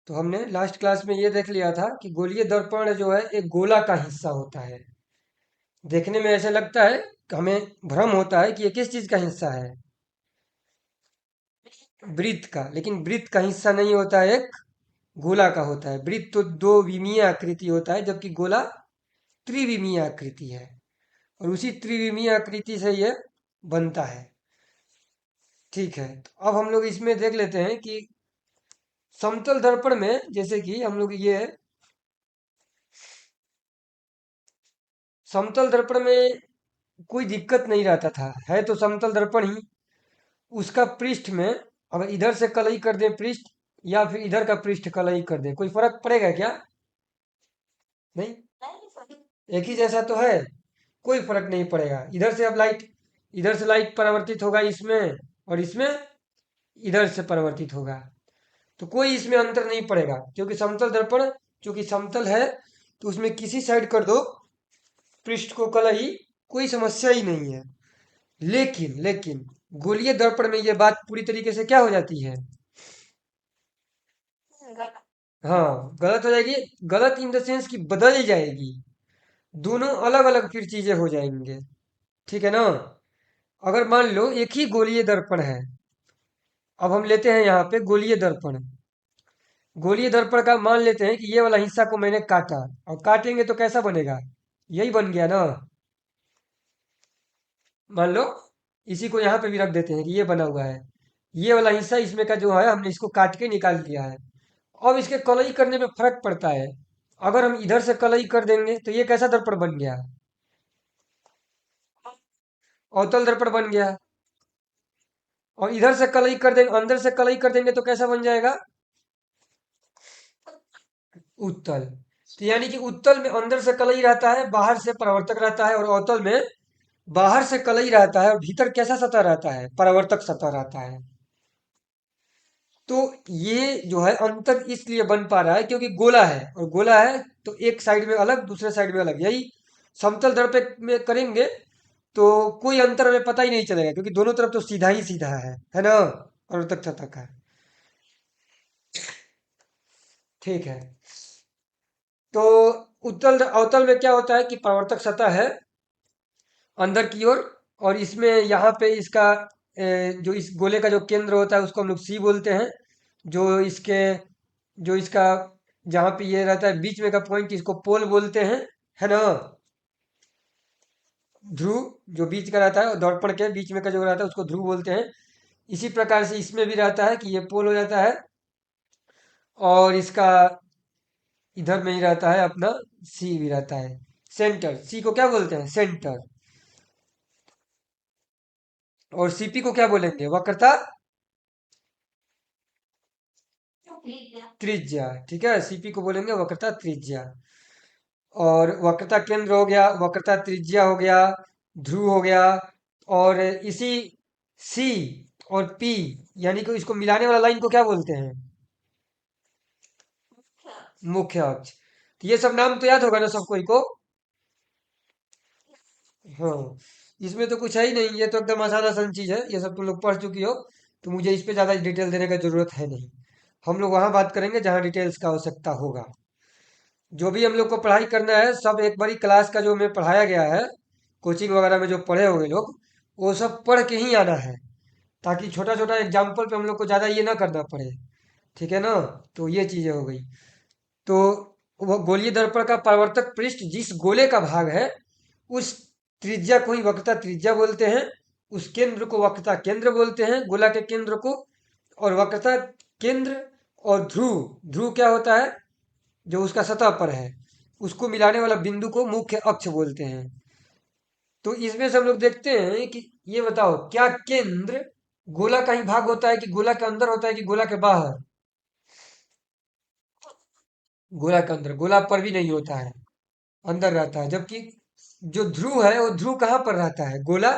तो हमने last class में ये देख लिया था कि गोलीय दर्पण जो है एक गोला का हिस्सा होता है। देखने में ऐसा लगता है कि हमें भ्रम होता है कि ये किस चीज का हिस्सा है, वृत्त का। लेकिन वृत्त का हिस्सा नहीं होता है, एक गोला का होता है। वृत्त तो दो विमीय आकृति होता है, जबकि गोला त्रिविमीय आकृति है। और उसी त्रिविमीय आकृति से ये बनता है। ठीक है, तो अब हम लोग इसमें देख लेते हैं कि समतल दर्पण में जैसे कि हम लोग ये समतल दर्पण में कोई दिक्कत नहीं रहता था, है तो समतल दर्पण ही। उसका पृष्ठ में अगर इधर से कलई कर दें पृष्ठ, या फिर इधर का पृष्ठ कलई कर दें, कोई फर्क पड़ेगा क्या? नहीं, एक ही जैसा तो है, कोई फर्क नहीं पड़ेगा। इधर से अब लाइट, इधर से लाइट परावर्तित होगा इसमें, और इसमें इधर से परावर्तित होगा, तो कोई इसमें अंतर नहीं पड़ेगा, क्योंकि समतल दर्पण चूंकि समतल है, तो उसमें किसी साइड कर दो पृष्ठ को कलई, कोई समस्या ही नहीं है। लेकिन गोलीय दर्पण में यह बात पूरी तरीके से क्या हो जाती है? हाँ, गलत हो जाएगी। गलत इन द सेंस कि बदल जाएगी, दोनों अलग अलग फिर चीजें हो जाएंगे। ठीक है ना? अगर मान लो एक ही गोलीय दर्पण है, अब हम लेते हैं यहाँ पे गोलीय दर्पण। गोलीय दर्पण का मान लेते हैं कि ये वाला हिस्सा को मैंने काटा, और काटेंगे तो कैसा बनेगा? यही बन गया ना। मान लो इसी को यहाँ पे भी रख देते हैं कि ये बना हुआ है। ये वाला हिस्सा इसमें का जो है, हमने इसको काट के निकाल दिया है। अब इसके कलई करने में फर्क पड़ता है। अगर हम इधर से कलई कर देंगे तो ये कैसा दर्पण बन गया? अवतल दर्पण बन गया। और इधर से कलई कर देंगे, अंदर से कलई कर देंगे तो कैसा बन जाएगा? उत्तल। तो यानी कि उत्तल में अंदर से कलई रहता है, बाहर से परावर्तक रहता है, और अवतल में बाहर से कलई रहता है और भीतर कैसा सतह रहता है? परावर्तक सतह रहता है। तो ये जो है अंतर इसलिए बन पा रहा है क्योंकि गोला है, और गोला है तो एक साइड में अलग, दूसरे साइड में अलग। यही समतल दर्पण में करेंगे तो कोई अंतर हमें पता ही नहीं चलेगा, क्योंकि दोनों तरफ तो सीधा ही सीधा है ना? और तक तक है। ठीक है, तो उत्तल अवतल में क्या होता है कि परावर्तक सतह है अंदर की ओर, और इसमें यहाँ पे इसका जो इस गोले का जो केंद्र होता है उसको हम लोग सी बोलते हैं। जो इसके जो इसका जहाँ पे ये रहता है बीच में का पॉइंट, इसको पोल बोलते हैं, है ना? ध्रुव, जो बीच का रहता है और दर्पण के बीच में का जो रहता है उसको ध्रुव बोलते हैं। इसी प्रकार से इसमें भी रहता है कि ये पोल हो जाता है, और इसका इधर में ही रहता है अपना सी भी रहता है। सेंटर, सी को क्या बोलते हैं? सेंटर। और सीपी को क्या बोलेंगे? वक्रता त्रिज्या। ठीक है, सीपी को बोलेंगे वक्रता त्रिज्या। और वक्रता केंद्र हो गया, वक्रता त्रिज्या हो गया, ध्रुव हो गया। और इसी सी और पी, यानी कि इसको मिलाने वाला लाइन को क्या बोलते हैं? मुख्य अक्ष। तो ये सब नाम तो याद होगा ना सब कोई को? हाँ, इसमें तो कुछ है ही नहीं, ये तो एकदम आसान आसान चीज है, ये सब तुम लोग पढ़ चुकी हो, तो मुझे इस पे ज्यादा डिटेल देने का जरूरत है नहीं। हम लोग वहां बात करेंगे जहां डिटेल्स का आवश्यकता होगा। जो भी हम लोग को पढ़ाई करना है सब एक बारी क्लास का जो हमें पढ़ाया गया है, कोचिंग वगैरह में जो पढ़े होंगे लोग, वो सब पढ़ के ही आना है, ताकि छोटा छोटा एग्जाम्पल पे हम लोग को ज़्यादा ये ना करना पड़े। ठीक है ना? तो ये चीज़ें हो गई। तो वह गोलीय दर्पण का परावर्तक पृष्ठ जिस गोले का भाग है, उस त्रिज्या को ही वक्रता त्रिज्या बोलते हैं। उस केंद्र को वक्रता केंद्र बोलते हैं, गोला के केंद्र को। और वक्रता केंद्र और ध्रुव, ध्रुव क्या होता है? जो उसका सतह पर है, उसको मिलाने वाला बिंदु को मुख्य अक्ष बोलते हैं। तो इसमें से हम लोग देखते हैं कि ये बताओ, क्या केंद्र गोला का ही भाग होता है, कि गोला के अंदर होता है, कि गोला के बाहर? गोला के अंदर, गोला पर भी नहीं होता है, अंदर रहता है। जबकि जो ध्रुव है वो ध्रुव कहाँ पर रहता है? गोला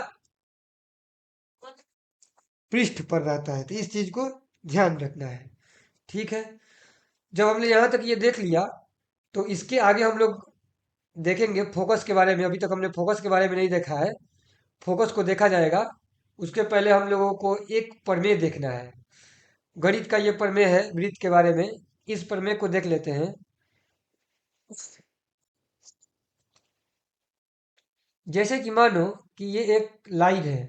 पृष्ठ पर रहता है। तो इस चीज को ध्यान रखना है। ठीक है, जब हमने यहां तक ये देख लिया, तो इसके आगे हम लोग देखेंगे फोकस के बारे में। अभी तक हमने फोकस के बारे में नहीं देखा है, फोकस को देखा जाएगा। उसके पहले हम लोगों को एक प्रमेय देखना है। गणित का ये प्रमेय है वृत्त के बारे में, इस प्रमेय को देख लेते हैं। जैसे कि मानो कि ये एक लाइन है,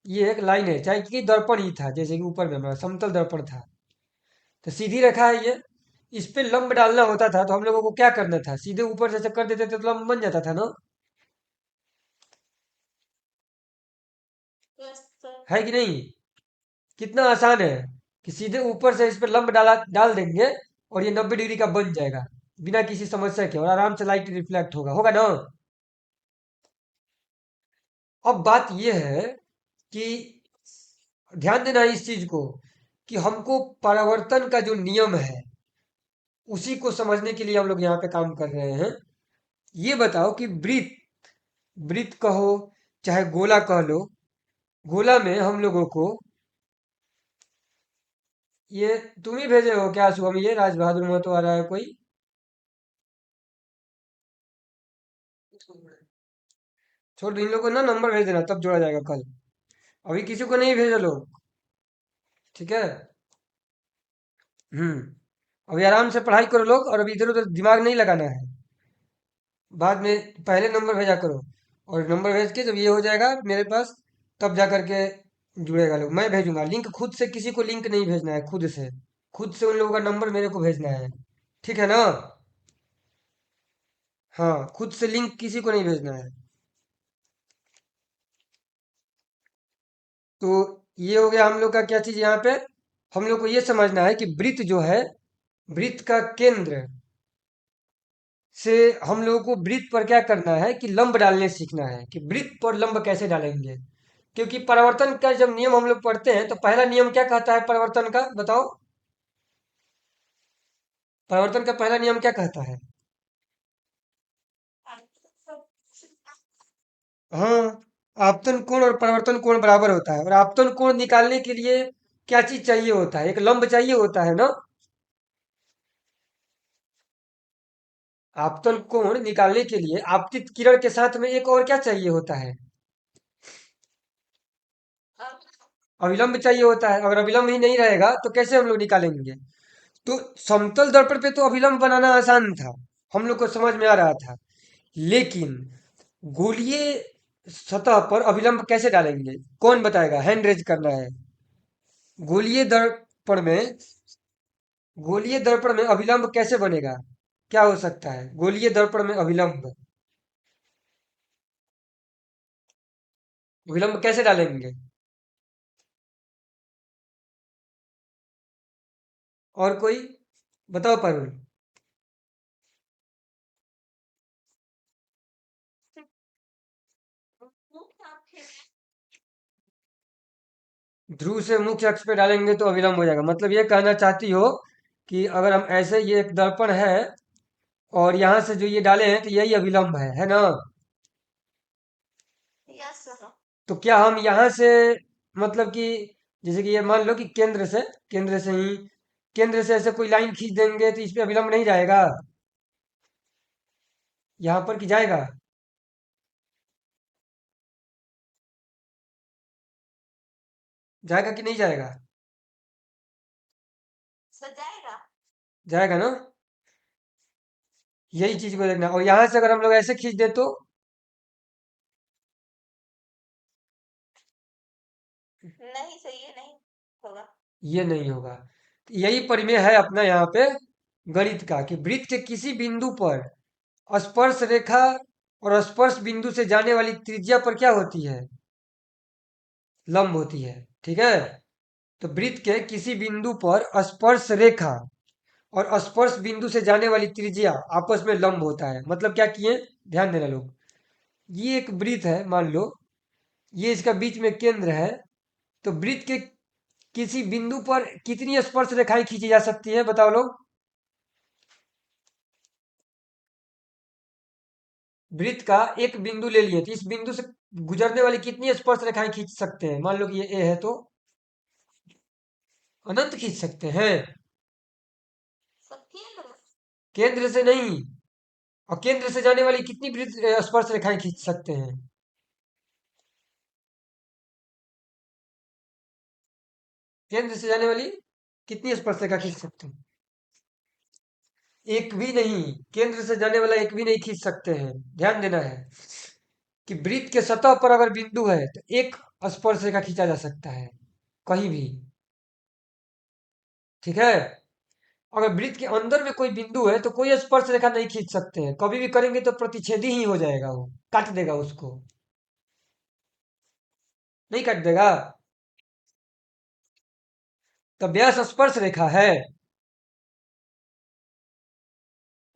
ये एक लाइन है, चाहे कि दर्पण ही था, जैसे कि ऊपर में हमारा समतल दर्पण था, तो सीधी रेखा है ये। इस पे लंब डालना होता था तो हम लोगों को क्या करना था, सीधे ऊपर से ऐसे कर देते थे तो लंब बन जाता था ना, है कि नहीं? कितना आसान है कि सीधे ऊपर से इस पे लंब डाल देंगे और ये 90 डिग्री का बन जाएगा बिना किसी समस्या के, और आराम से लाइट रिफ्लेक्ट होगा, होगा ना? अब बात यह है कि ध्यान देना है इस चीज को, कि हमको परावर्तन का जो नियम है उसी को समझने के लिए हम लोग यहाँ पे काम कर रहे हैं। ये बताओ कि वृत्त, वृत्त कहो चाहे गोला कह लो, गोला में हम लोगों को, ये तुम ही भेजे हो क्या शुभम, ये राज बहादुर महतो आ रहा है कोई? छोड़ दो, इन लोगों को ना नंबर भेज देना तब जोड़ा जाएगा कल। अभी किसी को नहीं भेजो लोग, ठीक है? अभी आराम से पढ़ाई करो लोग, और अभी इधर उधर दिमाग नहीं लगाना है। बाद में पहले नंबर भेजा करो, और नंबर भेज के जब ये हो जाएगा मेरे पास, तब जा करके जुड़ेगा लोग। मैं भेजूंगा लिंक, खुद से किसी को लिंक नहीं भेजना है, खुद से, खुद से उन लोगों का नंबर मेरे को भेजना है, ठीक है ना? हाँ, खुद से लिंक किसी को नहीं भेजना है। तो ये हो गया हम लोग का क्या चीज यहाँ पे। हम लोग को ये समझना है कि वृत्त जो है, वृत्त का केंद्र से हम लोगों को वृत्त पर क्या करना है कि लंब डालने सीखना है, कि वृत्त पर लंब कैसे डालेंगे। क्योंकि परावर्तन का जब नियम हम लोग पढ़ते हैं तो पहला नियम क्या कहता है परावर्तन का, बताओ? परावर्तन का पहला नियम क्या कहता है? हाँ, आपतन कोण और परावर्तन कोण बराबर होता है, और आपतन कोण निकालने के लिए क्या चीज चाहिए होता है, एक लंब चाहिए होता है ना? आपतन कोण निकालने के लिए आपतित किरण के साथ में एक और क्या चाहिए होता है? अविलंब चाहिए होता है। अगर अविलंब ही नहीं रहेगा तो कैसे हम लोग निकालेंगे? तो समतल दर्पण पे तो अभिलंब बनाना आसान था, हम लोग को समझ में आ रहा था। लेकिन गोलीय सतह पर अभिलंब कैसे डालेंगे, कौन बताएगा? हैंड रेज करना है। गोलीय दर्पण में, गोलीय दर्पण में अभिलंब कैसे बनेगा? क्या हो सकता है गोलीय दर्पण में अभिलंब? अभिलंब कैसे डालेंगे? और कोई बताओ पारुल। ध्रुव से मुख्य अक्ष पे डालेंगे तो अविलंब हो जाएगा, मतलब ये कहना चाहती हो कि अगर हम ऐसे, ये एक दर्पण है और यहाँ से जो ये डाले हैं तो यही अविलंब है ना? तो क्या हम यहाँ से, मतलब कि जैसे कि ये मान लो कि केंद्र से ही, केंद्र से ऐसे कोई लाइन खींच देंगे तो इस पे अविलंब नहीं जाएगा, यहाँ पर कि जाएगा? जाएगा कि नहीं जाएगा? जाएगा ना? यही चीज को देखना। और यहाँ से अगर हम लोग ऐसे खींच दे तो ये नहीं होगा। तो यही परिमेय है अपना यहाँ पे गणित का, कि वृत्त के किसी बिंदु पर स्पर्श रेखा और स्पर्श बिंदु से जाने वाली त्रिज्या पर क्या होती है? लंब होती है, ठीक है? तो वृत्त के किसी बिंदु पर स्पर्श रेखा और स्पर्श बिंदु से जाने वाली त्रिज्या आपस में लंब होता है। मतलब क्या किए, ध्यान देना लोग, ये एक वृत्त है मान लो, ये इसका बीच में केंद्र है। तो वृत्त के किसी बिंदु पर कितनी स्पर्श रेखाएं खींची जा सकती है, बताओ लोग? वृत्त का एक बिंदु ले लिए तो इस बिंदु से गुजरने वाली कितनी स्पर्श रेखाएं खींच सकते हैं? मान लो कि ये ए है तो अनंत खींच सकते हैं। केंद्र से नहीं, और केंद्र से जाने वाली कितनी स्पर्श रेखाएं खींच सकते हैं? केंद्र से जाने वाली कितनी स्पर्श रेखा खींच सकते हैं? एक भी नहीं, केंद्र से जाने वाला एक भी नहीं खींच सकते हैं। ध्यान देना है कि वृत्त के सतह पर अगर बिंदु है तो एक स्पर्श रेखा खींचा जा सकता है कहीं भी। ठीक है। अगर वृत्त के अंदर में कोई बिंदु है तो कोई स्पर्श रेखा नहीं खींच सकते हैं, कभी भी करेंगे तो प्रतिच्छेदी ही हो जाएगा, वो काट देगा उसको। नहीं काट देगा। तो व्यास स्पर्श रेखा है।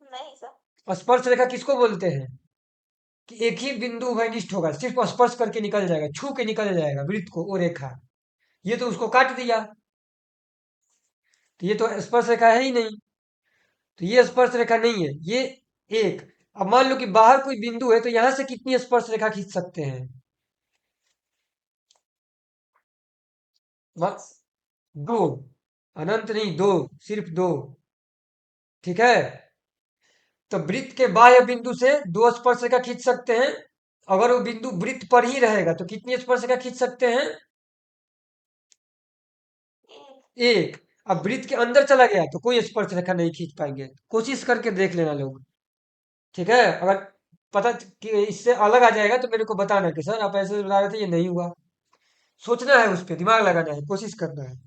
नहीं सर। स्पर्श रेखा किसको बोलते हैं? कि एक ही बिंदु वनिष्ठ होगा, सिर्फ स्पर्श करके निकल जाएगा, छू के निकल जाएगा वृत्त को वो रेखा। ये तो उसको काट दिया, तो ये तो स्पर्श रेखा है ही नहीं। तो ये स्पर्श रेखा नहीं है ये। एक। अब मान लो कि बाहर कोई बिंदु है तो यहां से कितनी स्पर्श रेखा खींच सकते हैं? मा- यस। दो। अनंत नहीं, दो। सिर्फ दो। ठीक है। तो वृत्त के बाह्य बिंदु से दो स्पर्श रेखा खींच सकते हैं। अगर वो बिंदु वृत्त पर ही रहेगा तो कितनी स्पर्श रेखा खींच सकते हैं? एक। एक। अब वृत्त के अंदर चला गया तो कोई स्पर्श रेखा नहीं खींच पाएंगे, कोशिश करके देख लेना लोग। ठीक है। अगर पता कि इससे अलग आ जाएगा तो मेरे को बताना कि सर आप ऐसे बता रहे थे, ये नहीं हुआ। सोचना है, उस पर दिमाग लगाना है, कोशिश करना है।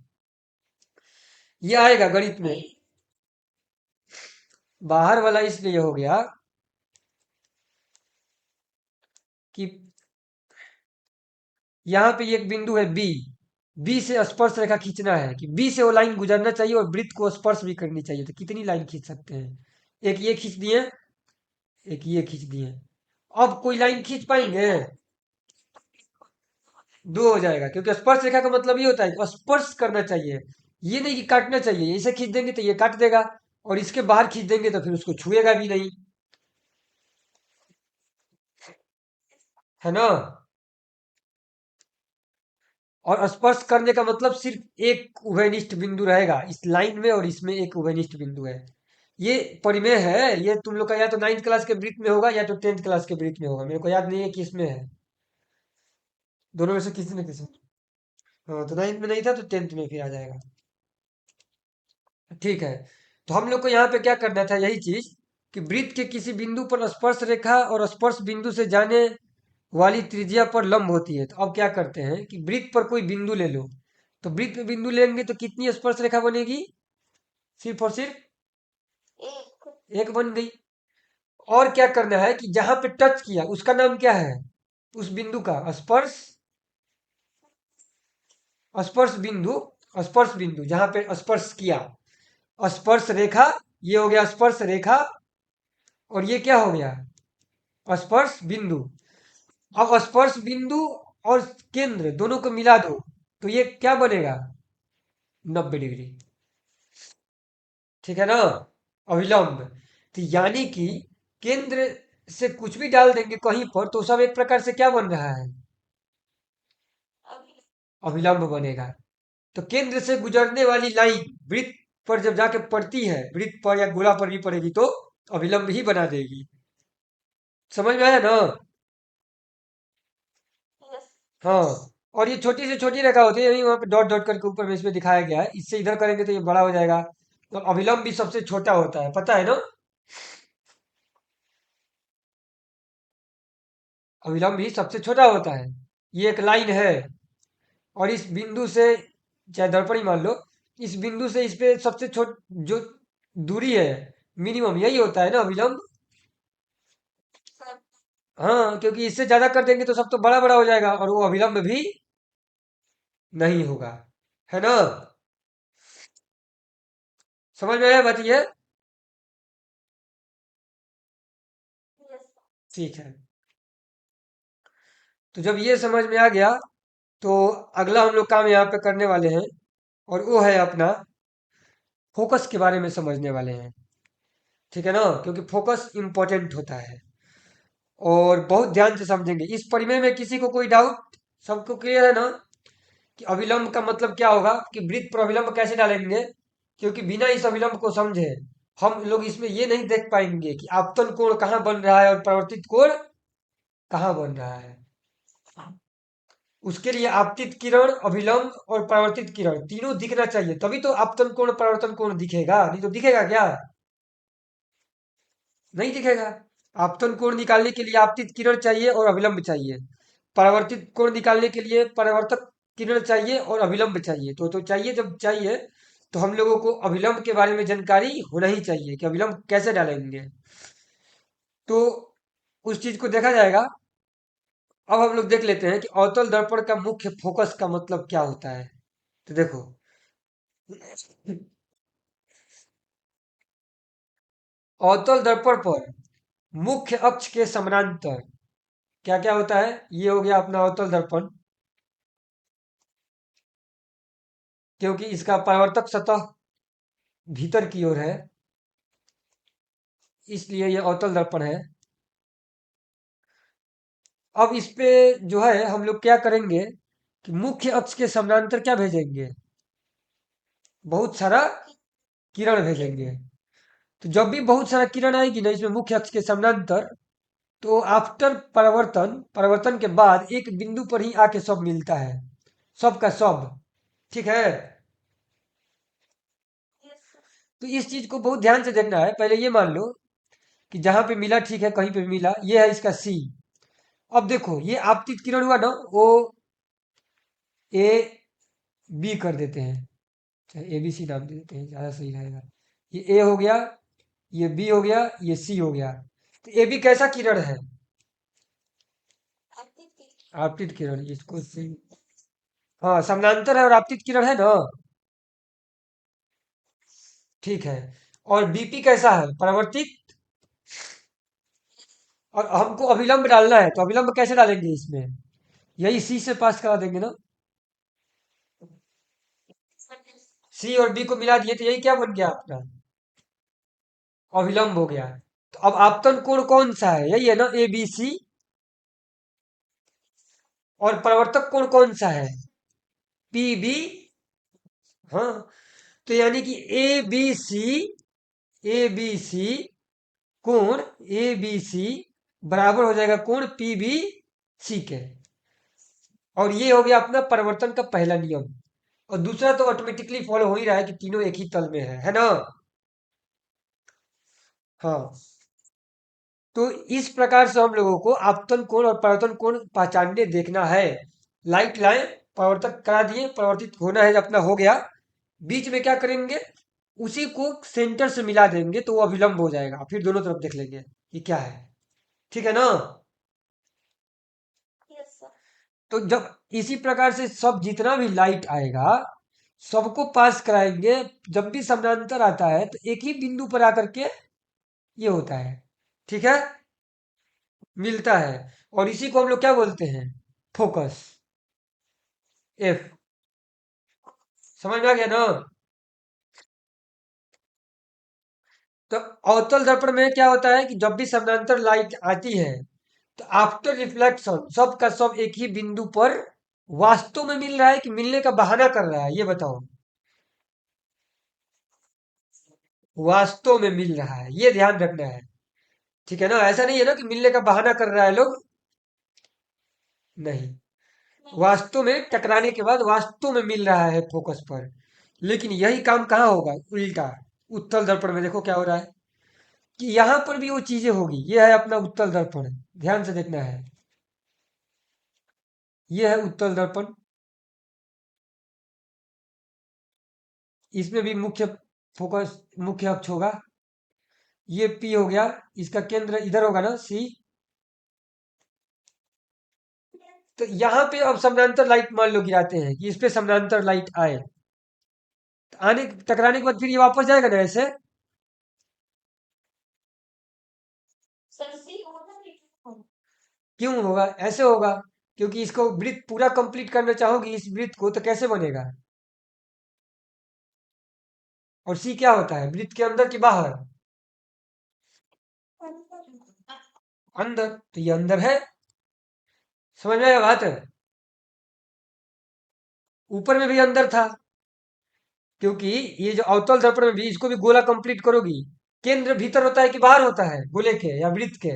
ये आएगा गणित में। नहीं। बाहर वाला इसलिए हो गया कि यहाँ पे एक बिंदु है बी। बी से स्पर्श रेखा खींचना है कि बी से वो लाइन गुजरना चाहिए और वृत्त को स्पर्श भी करनी चाहिए, तो कितनी लाइन खींच सकते हैं? एक ये खींच दिए, एक ये खींच दिए। अब कोई लाइन खींच एक पाएंगे? सर। दो हो जाएगा, क्योंकि स्पर्श रेखा का मतलब ये होता है कि स्पर्श करना चाहिए, ये नहीं कि काटना चाहिए। इसे खींच देंगे तो ये काट देगा, और इसके बाहर खींच देंगे तो फिर उसको छुएगा भी नहीं। है ना? और स्पर्श करने का मतलब सिर्फ एक उभयनिष्ठ बिंदु रहेगा इस लाइन में, और इसमें एक उभयनिष्ठ बिंदु है। ये परिमेय है, ये तुम लोग का या तो 9th क्लास के वृत्त में होगा या तो 10th क्लास के वृत्त में होगा, मेरे को याद नहीं है किस में है। दोनों में से किसी न किसी। हाँ, तो 9th में नहीं था तो 10th में फिर आ जाएगा। ठीक है। तो हम लोग को यहाँ पे क्या करना था, यही चीज कि वृत्त के किसी बिंदु पर स्पर्श रेखा और स्पर्श बिंदु से जाने वाली त्रिज्या पर लंब होती है। तो अब क्या करते हैं कि वृत्त पर कोई बिंदु ले लो, तो वृत्त पे बिंदु लेंगे तो कितनी स्पर्श रेखा बनेगी? सिर्फ और सिर्फ एक। एक बन गई। और क्या करना है कि जहां पे टच किया उसका नाम क्या है? उस बिंदु का स्पर्श। स्पर्श बिंदु। स्पर्श बिंदु जहां पे स्पर्श किया, स्पर्श रेखा। ये हो गया स्पर्श रेखा। और ये क्या हो गया? स्पर्श बिंदु। अब स्पर्श बिंदु और केंद्र दोनों को मिला दो, तो ये क्या बनेगा? 90 डिग्री। ठीक है ना? अविलंब। तो यानी कि केंद्र से कुछ भी डाल देंगे कहीं पर तो सब एक प्रकार से क्या बन रहा है? अभी। अविलंब बनेगा। तो केंद्र से गुजरने वाली लाइन वृत्त पर जब जाके पड़ती है, वृत्त पर या गोला पर भी पड़ेगी तो अविलंब ही बना देगी। समझ में आया ना? यस। हाँ। और ये छोटी से छोटी रेखा होती है, यही वहां पे डॉट डॉट करके ऊपर में इसमें दिखाया गया है, इससे इधर करेंगे तो ये बड़ा हो जाएगा। तो अविलंब भी सबसे छोटा होता है, पता है ना? अविलंब भी सबसे छोटा होता है। ये एक लाइन है, और इस बिंदु से, चाहे दर्पण ही मान लो, इस बिंदु से इस पे सबसे छोट जो दूरी है, मिनिमम यही होता है ना अविलंब। सर। हाँ, क्योंकि इससे ज्यादा कर देंगे तो सब तो बड़ा बड़ा हो जाएगा और वो अविलंब भी नहीं होगा। है ना? समझ में आया बात ये? यस। ठीक है। तो जब ये समझ में आ गया तो अगला हम लोग काम यहाँ पे करने वाले हैं, और वो है अपना फोकस के बारे में समझने वाले हैं। ठीक है ना? क्योंकि फोकस इंपॉर्टेंट होता है, और बहुत ध्यान से समझेंगे। इस परिमेय में किसी को कोई डाउट? सबको क्लियर है ना कि अविलंब का मतलब क्या होगा, कि वृत्त पर अविलंब कैसे डालेंगे? क्योंकि बिना इस अविलंब को समझे हम लोग इसमें ये नहीं देख पाएंगे कि आपतन कोण कहाँ बन रहा है और परावर्तित कोण कहाँ बन रहा है। उसके लिए आपतित किरण, अभिलंब और परावर्तित किरण तीनों दिखना चाहिए, तभी तो आपतन कोण परावर्तन कोण दिखेगा, नहीं तो दिखेगा क्या? नहीं दिखेगा। आपतन कोण निकालने के लिए आपतित किरण चाहिए और अभिलंब चाहिए। परावर्तित कोण निकालने के लिए परावर्तक किरण चाहिए और अभिलंब चाहिए। तो चाहिए, जब चाहिए तो हम लोगों को अभिलंब के बारे में जानकारी होना ही चाहिए कि अभिलंब कैसे डालेंगे। तो उस चीज को देखा जाएगा। अब हम लोग देख लेते हैं कि अवतल दर्पण का मुख्य फोकस का मतलब क्या होता है। तो देखो, अवतल दर्पण पर मुख्य अक्ष के समानांतर क्या क्या होता है। ये हो गया अपना अवतल दर्पण, क्योंकि इसका परावर्तक सतह भीतर की ओर है, इसलिए ये अवतल दर्पण है। अब इस पे जो है हम लोग क्या करेंगे कि मुख्य अक्ष के समानांतर क्या भेजेंगे, बहुत सारा किरण भेजेंगे। तो जब भी बहुत सारा किरण आएगी ना इसमें मुख्य अक्ष के समानांतर, तो आफ्टर परावर्तन, परावर्तन के बाद एक बिंदु पर ही आके सब मिलता है, सब का सब। ठीक है। Yes sir. तो इस चीज को बहुत ध्यान से देखना है। पहले ये मान लो कि जहां पे मिला ठीक है, कहीं पे भी मिला, ये है इसका सी। अब देखो ये आपतित किरण हुआ ना, वो ए बी कर देते हैं, चाहे ए बी सी नाम दे देते हैं, ज्यादा सही रहेगा। ये ए हो गया, ये बी हो गया, ये सी हो गया। तो ए बी कैसा किरण है, आपकी थी। आपतित किरण, इसको सी। हाँ, समानांतर है और आपतित किरण है ना। ठीक है। और बीपी कैसा है, परावर्तित। और हमको अभिलंब डालना है, तो अभिलंब कैसे डालेंगे इसमें, यही सी से पास करा देंगे ना। Sir yes. सी और बी को मिला दिए तो यही क्या बन गया अपना, अभिलंब हो गया। तो अब आपतन कोण कौन सा है, यही है ना, ए बी सी। और परावर्तक कोण कौन सा है, पी बी। हाँ, तो यानी कि ए बी सी कोण ए बी सी बराबर हो जाएगा कोण पी बी सी के। और ये हो गया अपना परिवर्तन का पहला नियम। और दूसरा तो ऑटोमेटिकली फॉलो हो ही रहा है कि तीनों एक ही तल में है ना। हाँ, तो इस प्रकार से हम लोगों को आपतन कोण और परावर्तन कोण पहचानने देखना है। लाइट लाए, परावर्तक करा दिए, परावर्तित होना है, अपना हो गया। बीच में क्या करेंगे, उसी को सेंटर से मिला देंगे तो वो अभिलंब हो जाएगा, फिर दोनों तरफ देख लेंगे ये क्या है। ठीक है ना। Yes sir. तो जब इसी प्रकार से सब जितना भी लाइट आएगा सबको पास कराएंगे। जब भी समानांतर आता है तो एक ही बिंदु पर आकर के ये होता है। ठीक है, मिलता है। और इसी को हम लोग क्या बोलते हैं, फोकस, एफ। समझ में आ गया ना। तो अवतल दर्पण में क्या होता है कि जब भी समानांतर लाइट आती है तो आफ्टर रिफ्लेक्शन सब का सब एक ही बिंदु पर वास्तव में मिल रहा है कि मिलने का बहाना कर रहा है, ये बताओ। वास्तव में मिल रहा है, ये ध्यान रखना है। ठीक है ना, ऐसा नहीं है ना कि मिलने का बहाना कर रहा है लोग, नहीं। नहीं सर। वास्तव में टकराने के बाद वास्तव में मिल रहा है फोकस पर। लेकिन यही काम कहाँ होगा, उल्टा। उत्तल दर्पण में देखो क्या हो रहा है कि यहां पर भी वो चीजें होगी। ये है अपना उत्तल दर्पण, ध्यान से देखना है। ये है उत्तल दर्पण, इसमें भी मुख्य फोकस, मुख्य अक्ष होगा। ये पी हो गया, इसका केंद्र इधर होगा ना, सी। तो यहाँ पे अब समानांतर लाइट मान लो गिराते हैं कि इस पे समानांतर लाइट आए, तो आने टकराने के बाद फिर ये वापस जाएगा ना ऐसे। सर सी होगा नहीं। क्यों होगा, ऐसे होगा, क्योंकि इसको वृत्त पूरा कंप्लीट करना चाहोगी इस वृत्त को, तो कैसे बनेगा। और सी क्या होता है, वृत्त के अंदर की बाहर, अंदर। तो ये अंदर है, समझ में आया बात है। ऊपर में भी अंदर था, क्योंकि ये जो अवतल दर्पण में भी इसको भी गोला कंप्लीट करोगी, केंद्र भीतर होता है कि बाहर होता है, गोले के या वृत्त के,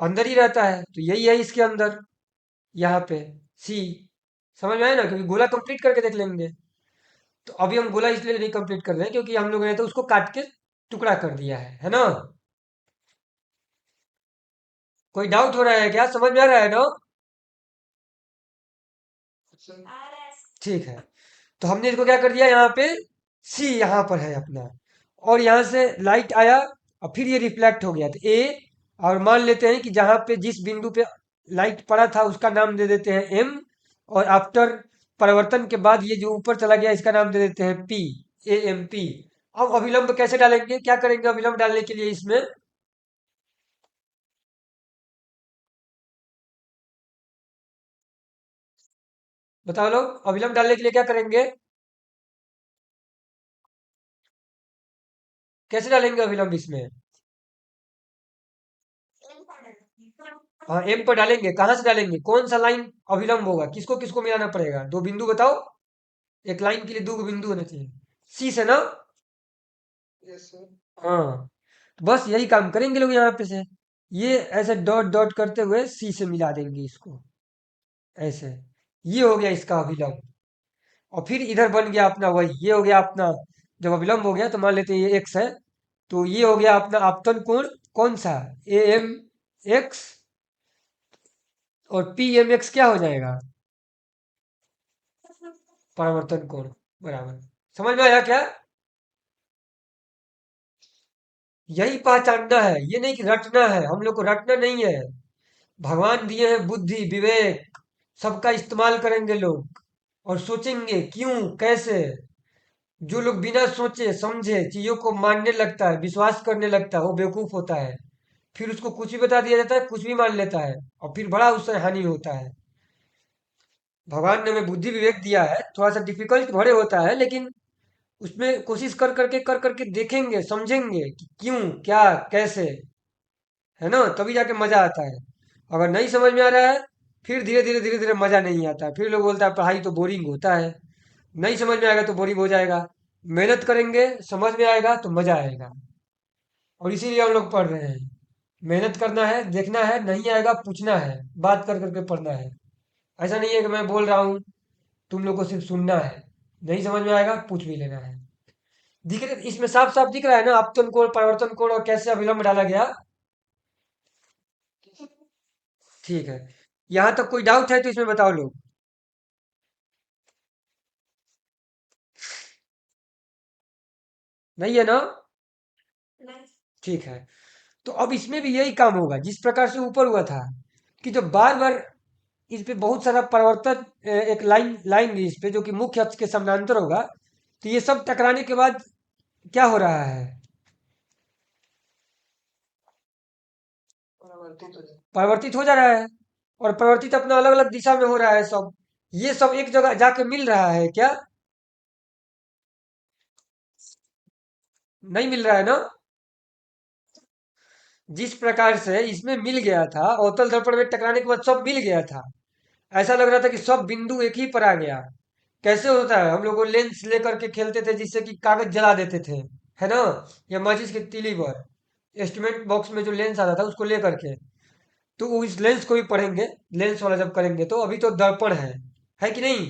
अंदर ही रहता है। तो यही है इसके अंदर, यहाँ पे सी। समझ में आया ना, क्योंकि गोला कंप्लीट करके देख लेंगे। तो अभी हम गोला इसलिए नहीं कंप्लीट कर रहे हैं क्योंकि हम लोग ने तो उसको काट के टुकड़ा कर दिया है ना? कोई डाउट हो रहा है क्या? समझ में आ रहा है ना? आ रहा है। ठीक है। तो हमने इसको क्या कर दिया यहाँ पे, सी यहाँ पर है अपना, और यहाँ से लाइट आया और फिर ये रिफ्लेक्ट हो गया तो ए, और मान लेते हैं कि जहाँ पे जिस बिंदु पे लाइट पड़ा था उसका नाम दे देते हैं एम, और आफ्टर परिवर्तन के बाद ये जो ऊपर चला गया इसका नाम दे देते हैं पी, ए एम पी। अब अभिलंब कैसे डालेंगे, क्या करेंगे अभिलंब डालने के लिए इसमें? बताओ लोग, अभिलंब डालने के लिए क्या करेंगे? कैसे डालेंगे अभिलंब इसमें? हाँ, एम पर डालेंगे। कहाँ से डालेंगे, कौन सा लाइन अभिलंब होगा, किसको किसको मिलाना पड़ेगा? दो बिंदु बताओ, एक लाइन के लिए दो बिंदु होने चाहिए। सी से ना? हाँ, बस यही काम करेंगे लोग यहाँ पे से। ये ऐसे डॉट डॉट करते हुए सी से मिला देंगे इसको, ऐसे। ये हो गया इसका अभिलंब। और फिर इधर बन गया अपना वही, ये हो गया अपना। जब अभिलंब हो गया तो मान लेते हैं ये एक्स है, तो ये हो गया अपना आपतन कोण। कौन सा? ए एम एक्स, और पी एम एक्स क्या हो जाएगा? परावर्तन कोण। बराबर। समझ में आया क्या? यही पहचानना है, ये नहीं कि रटना है, हम लोग को रटना नहीं है। भगवान दिए हैं बुद्धि विवेक, सबका इस्तेमाल करेंगे लोग, और सोचेंगे क्यों कैसे। जो लोग बिना सोचे समझे चीजों को मानने लगता है, विश्वास करने लगता है, वो बेवकूफ होता है। फिर उसको कुछ भी बता दिया जाता है, कुछ भी मान लेता है, और फिर बड़ा उससे हानि होता है। भगवान ने हमें बुद्धि विवेक दिया है, थोड़ा सा डिफिकल्ट भरे होता है, लेकिन उसमें कोशिश कर करके देखेंगे समझेंगे कि क्यों क्या कैसे, है ना? तभी जाके मजा आता है। अगर नहीं समझ में आ रहा है, फिर धीरे धीरे मजा नहीं आता है, फिर लोग बोलता है पढ़ाई तो बोरिंग होता है। नहीं समझ में आएगा तो बोरिंग हो जाएगा। मेहनत करेंगे, समझ में आएगा तो मजा आएगा। और इसीलिए हम लोग पढ़ रहे हैं। मेहनत करना है, देखना है, नहीं आएगा पूछना है, बात कर करके पढ़ना है। ऐसा नहीं है कि मैं बोल रहा हूँ, तुम लोग को सिर्फ सुनना है। नहीं समझ में आएगा पूछ भी लेना है। दिख रहे, इसमें साफ साफ दिख रहा है ना आपतन कोण परिवर्तन कोण और कैसे अभिलंब डाला गया? ठीक है। यहाँ तक कोई डाउट है तो इसमें बताओ लोग। नहीं है ना? नहीं। ठीक है। तो अब इसमें भी यही काम होगा जिस प्रकार से ऊपर हुआ था, कि जो बार बार इस पे बहुत सारा परिवर्तन, एक लाइन लाइन इस पे जो कि मुख्य अक्ष के समानांतर होगा, तो ये सब टकराने के बाद क्या हो रहा है? परिवर्तित हो जा रहा है। और परिवर्तित अपना अलग अलग दिशा में हो रहा है सब। ये सब एक जगह जाके मिल रहा है क्या? नहीं मिल रहा है ना? जिस प्रकार से इसमें मिल गया था, अवतल दर्पण में टकराने के बाद सब मिल गया था, ऐसा लग रहा था कि सब बिंदु एक ही पर आ गया। कैसे होता है, हम लोग वो लेंस लेकर के खेलते थे जिससे कि कागज जला देते थे, है ना? या माचिस की तीली पर एस्टिमेट बॉक्स में जो लेंस आता था उसको लेकर के, तो वो इस लेंस को भी पढ़ेंगे। लेंस वाला जब करेंगे तो अभी तो दर्पण है कि नहीं?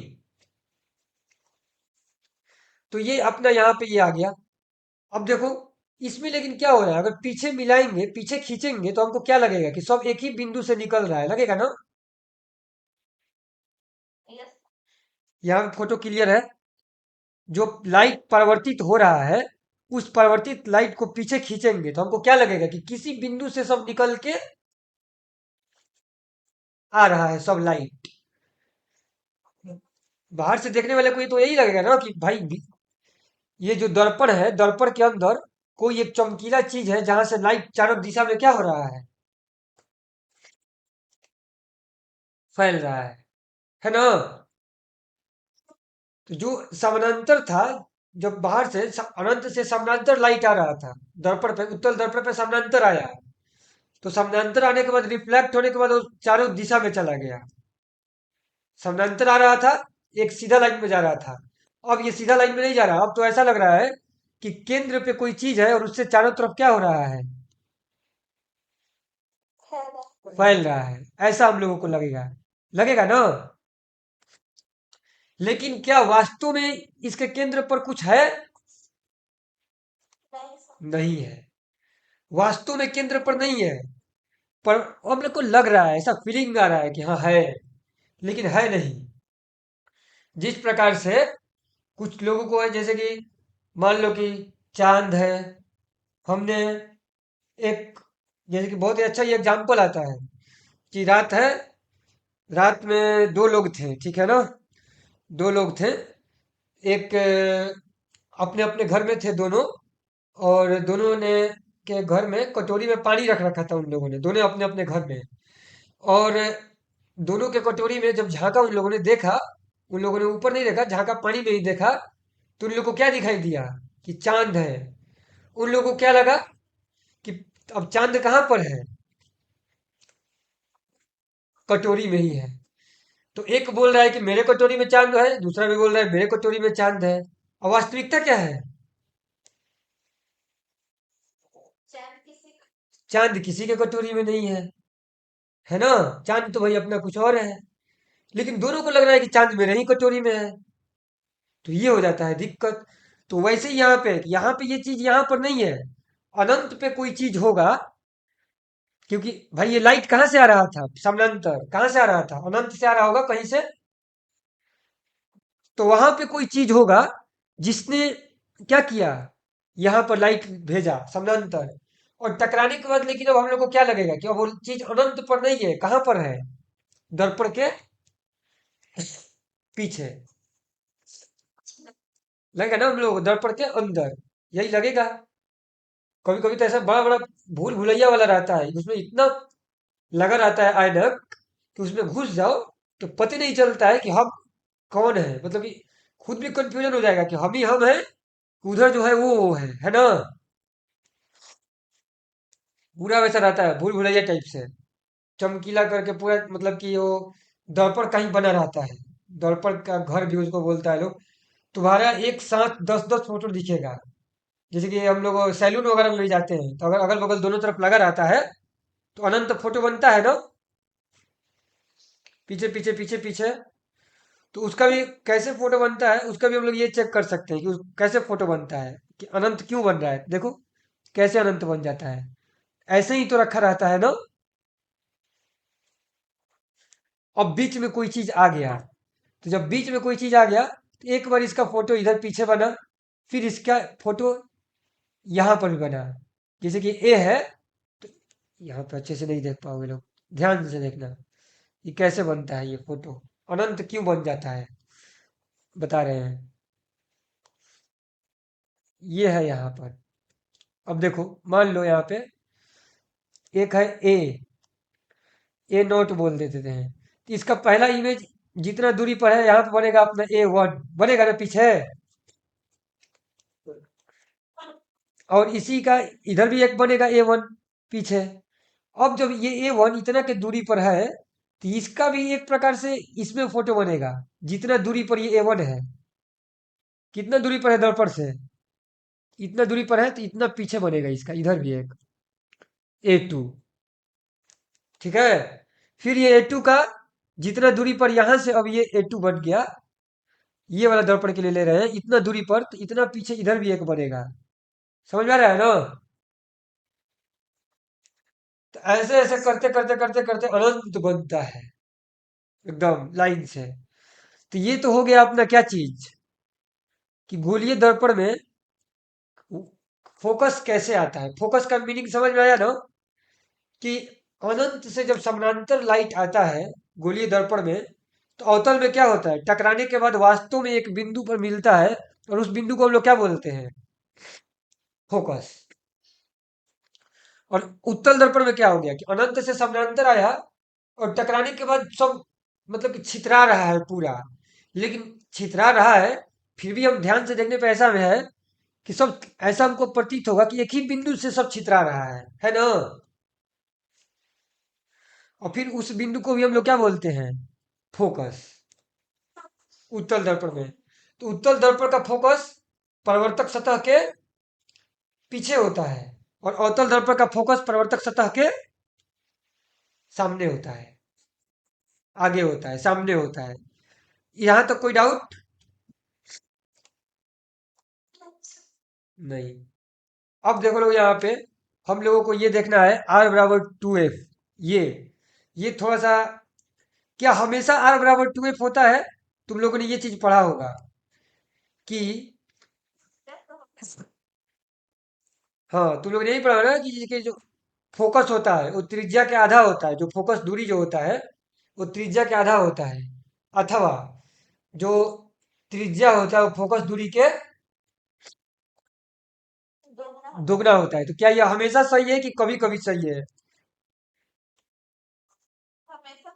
तो ये अपना यहाँ पे ये आ गया। अब देखो, इसमें लेकिन क्या हो रहा है, अगर पीछे मिलाएंगे पीछे खींचेंगे तो हमको क्या लगेगा कि सब एक ही बिंदु से निकल रहा है, लगेगा ना? यस। यहाँ पे फोटो क्लियर है। जो लाइट परिवर्तित हो रहा है, उस परिवर्तित लाइट को पीछे खींचेंगे तो हमको क्या लगेगा कि किसी बिंदु से सब निकल के आ रहा है सब लाइट। बाहर से देखने वाले को ये तो यही लगेगा ना कि भाई ये जो दर्पण है, दर्पण के अंदर कोई एक चमकीला चीज है जहां से लाइट चारों दिशा में क्या हो रहा है, फैल रहा है ना? तो जो समानांतर था, जब बाहर से अनंत से समानांतर लाइट आ रहा था, दर्पण पे उत्तल दर्पण पे समानांतर आया, तो समानांतर आने के बाद रिफ्लेक्ट होने के बाद वो चारों दिशा में चला गया। समानांतर आ रहा था, एक सीधा लाइन में जा रहा था। अब ये सीधा लाइन में नहीं जा रहा, अब तो ऐसा लग रहा है कि केंद्र पे कोई चीज है और उससे चारों तरफ क्या हो रहा है, फैल रहा है। ऐसा हम लोगों को लगेगा, लगेगा ना? लेकिन क्या वास्तव में इसके केंद्र पर कुछ है? नहीं है, वास्तु में केंद्र पर नहीं है, पर हम लोग को लग रहा है, ऐसा फीलिंग आ रहा है कि हाँ है, लेकिन है नहीं। जिस प्रकार से कुछ लोगों को है, जैसे कि मान लो कि चांद है, हमने एक, जैसे कि बहुत ही अच्छा ये एग्जाम्पल आता है कि रात है, रात में दो लोग थे, ठीक है ना, दो लोग थे, एक अपने अपने घर में थे दोनों, और दोनों ने के घर में कटोरी में पानी रख रखा था उन लोगों ने, दोनों अपने अपने घर में। और दोनों के कटोरी में जब झांका उन लोगों ने देखा, उन लोगों ने ऊपर नहीं देखा, झांका पानी में ही देखा, तो उन लोगों को क्या दिखाई दिया कि चांद है। उन लोगों को क्या लगा कि अब चांद कहाँ पर है, कटोरी में ही है। तो एक बोल रहा है कि मेरे कटोरी में चांद है, दूसरा भी बोल रहा है मेरे कटोरी में चांद है। और वास्तविकता क्या है? चांद किसी का। चांद किसी के कटोरी में नहीं है ना। चांद तो भाई अपना कुछ और है, लेकिन दोनों को लग रहा है कि चांद मेरे ही कटोरी में है। तो ये हो जाता है दिक्कत। तो वैसे ही यहाँ पे ये चीज यहाँ पर नहीं है, अनंत पे कोई चीज होगा। क्योंकि भाई ये लाइट कहाँ से आ रहा था, समानांतर कहाँ से आ रहा था, अनंत से आ रहा होगा कहीं से। तो वहां पे कोई चीज होगा जिसने क्या किया, यहाँ पर लाइट भेजा समानांतर, और टकराने के बाद लेकिन अब हम लोग को क्या लगेगा कि अब वो चीज अनंत पर नहीं है, कहाँ पर है, दर्पण के पीछे। लगेगा ना हम लोग को दर्पण के अंदर, यही लगेगा। कभी कभी तो ऐसा बड़ा बड़ा भूल भुलैया वाला रहता है, उसमें इतना लगा रहता है ऐनक कि उसमें घुस जाओ तो पता नहीं चलता है कि हम कौन है, मतलब कि खुद भी कंफ्यूजन हो जाएगा कि हम ही हम हैं, उधर जो है वो है ना। पूरा वैसा रहता है भूल भुलैया टाइप से, चमकीला करके पूरा, मतलब कि वो दर्पण कहीं बना रहता है, दर्पण का घर भी उसको बोलता है लोग। तुम्हारा एक साथ 10-10 फोटो दिखेगा। जैसे कि हम लोग सैलून वगैरह में भी जाते हैं, तो अगर अगल बगल दोनों तरफ लगा रहता है तो अनंत फोटो बनता है ना, पीछे पीछे पीछे पीछे। तो उसका भी कैसे फोटो बनता है, उसका भी हम लोग ये चेक कर सकते हैं कि कैसे फोटो बनता है, कि अनंत क्यों बन रहा है, देखो कैसे अनंत बन जाता है। ऐसे ही तो रखा रहता है ना। अब बीच में कोई चीज आ गया, तो जब बीच में कोई चीज आ गया तो एक बार इसका फोटो इधर पीछे बना, फिर इसका फोटो यहाँ पर भी बना। जैसे कि ए है, तो यहाँ पे अच्छे से नहीं देख पाओगे लोग, ध्यान से देखना ये कैसे बनता है, ये फोटो अनंत क्यों बन जाता है, बता रहे हैं। ये है यहाँ पर। अब देखो, मान लो यहाँ पे एक है ए नोट बोल देते थे। तो इसका पहला इमेज जितना दूरी पर है यहाँ पे बनेगा अपना A1, बनेगा ना पीछे। और इसी का इधर भी एक बनेगा A1 पीछे। अब जब ये A1 इतना के दूरी पर है, तो इसका भी एक प्रकार से इसमें फोटो बनेगा, जितना दूरी पर ये A1 है। कितना दूरी पर है दर्पण से, इतना दूरी पर है, तो इतना पीछे बनेगा इसका, इधर भी एक A2, ठीक है। फिर ये A2 का जितना दूरी पर यहां से अब ये A2 बन गया, ये वाला दर्पण के लिए ले रहे हैं इतना दूरी पर, तो इतना पीछे इधर भी एक बनेगा। समझ में आ रहा है ना। तो ऐसे ऐसे करते करते करते करते अनंत बनता है, एकदम लाइन से। तो ये तो हो गया अपना क्या चीज, कि गोलीय दर्पण में फोकस कैसे आता है। फोकस का मीनिंग समझ में आया ना, कि अनंत से जब समानांतर लाइट आता है गोलीय दर्पण में, तो अवतल में क्या होता है, टकराने के बाद वास्तव में एक बिंदु पर मिलता है, और उस बिंदु को हम लोग क्या बोलते हैं, फोकस। और उत्तल दर्पण में क्या हो गया कि अनंत से समानांतर आया, और टकराने के बाद सब, मतलब कि छितरा रहा है पूरा, लेकिन छितरा रहा है, फिर भी हम ध्यान से देखने पे ऐसा में है कि सब, ऐसा हमको प्रतीत होगा कि एक ही बिंदु से सब छितरा रहा है ना। और फिर उस बिंदु को भी हम लोग क्या बोलते हैं, फोकस, उत्तल दर्पण में। तो उत्तल दर्पण का फोकस परावर्तक सतह के पीछे होता है, और अवतल दर्पण का फोकस परावर्तक सतह के सामने होता है, आगे होता है, सामने होता है। यहां तक कोई डाउट? नहीं। अब देखो लोग यहाँ पे हम लोगों को ये देखना है आर बराबर टू एफ। ये ये थोड़ा सा, क्या हमेशा आर बराबर टू एफ होता है? तुम लोगों ने ये चीज पढ़ा होगा कि, हाँ तुम लोगों ने यही पढ़ा होगा कि जो फोकस होता है वो त्रिज्या के आधा होता है, जो फोकस दूरी जो होता है वो त्रिज्या के आधा होता है, अथवा जो त्रिज्या होता है वो फोकस दूरी के दोगुना होता है। दोगुना होता है। तो क्या यह हमेशा सही है कि कभी कभी सही है? हमेशा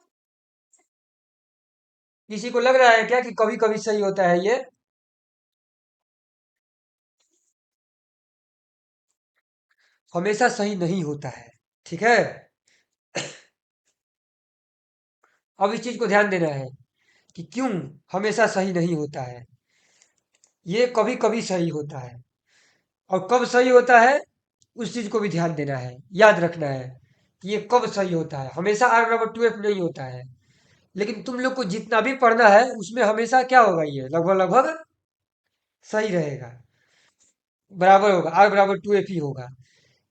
किसी को लग रहा है क्या कि कभी कभी सही होता है ये? हमेशा सही नहीं होता है। ठीक है, अब इस चीज को ध्यान देना है कि क्यों हमेशा सही नहीं होता है। ये कभी कभी सही होता है, और कब सही होता है उस चीज को भी ध्यान देना है, याद रखना है कि ये कब सही होता है। हमेशा आर बराबर टू एफ नहीं होता है, लेकिन तुम लोग को जितना भी पढ़ना है उसमें हमेशा क्या होगा, ये लगभग लगभग सही रहेगा, बराबर होगा, आर बराबर टू एफ ही होगा।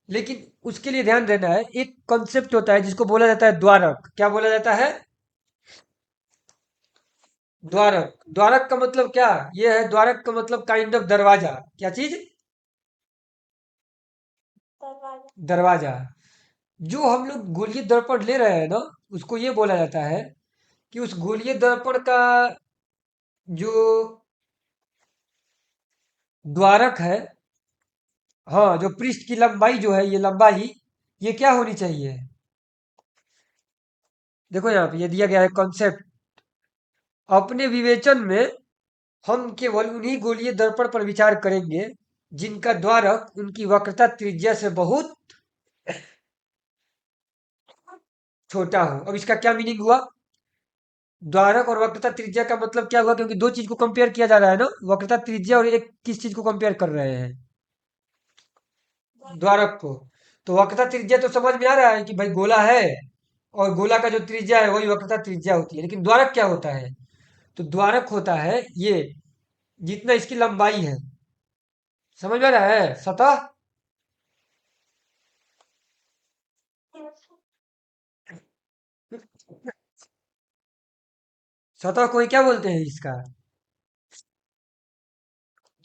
लेकिन उसके लिए ध्यान देना है, एक कॉन्सेप्ट होता है जिसको बोला जाता है द्वारक। क्या बोला जाता है? द्वारक। द्वारक का मतलब क्या? ये है द्वारक का मतलब काइंड ऑफ दरवाजा। क्या चीज? दरवाजा। दरवाजा। जो हम लोग गोलीय दर्पण ले रहे हैं ना, उसको ये बोला जाता है कि उस गोलीय दर्पण का जो द्वारक है, हाँ जो पृष्ठ की लंबाई जो है, ये लंबाई ये क्या होनी चाहिए? देखो यहाँ पे ये दिया गया है कॉन्सेप्ट। अपने विवेचन में हम केवल उन्हीं गोलीय दर्पण पर विचार करेंगे जिनका द्वारक उनकी वक्रता त्रिज्या से बहुत छोटा हो। अब इसका क्या मीनिंग हुआ? द्वारक और वक्रता त्रिज्या का मतलब क्या हुआ? क्योंकि दो चीज को कंपेयर किया जा रहा है ना, वक्रता त्रिज्या, और एक किस चीज को कंपेयर कर रहे हैं? द्वारक को। तो वक्रता त्रिज्या तो समझ में आ रहा है कि भाई गोला है, और गोला का जो त्रिज्या है वही वक्रता त्रिज्या होती है। लेकिन द्वारक क्या होता है? तो द्वारक होता है ये, जितना इसकी लंबाई है। समझ में आ रहा है? सतह। सतह को ही क्या बोलते हैं इसका?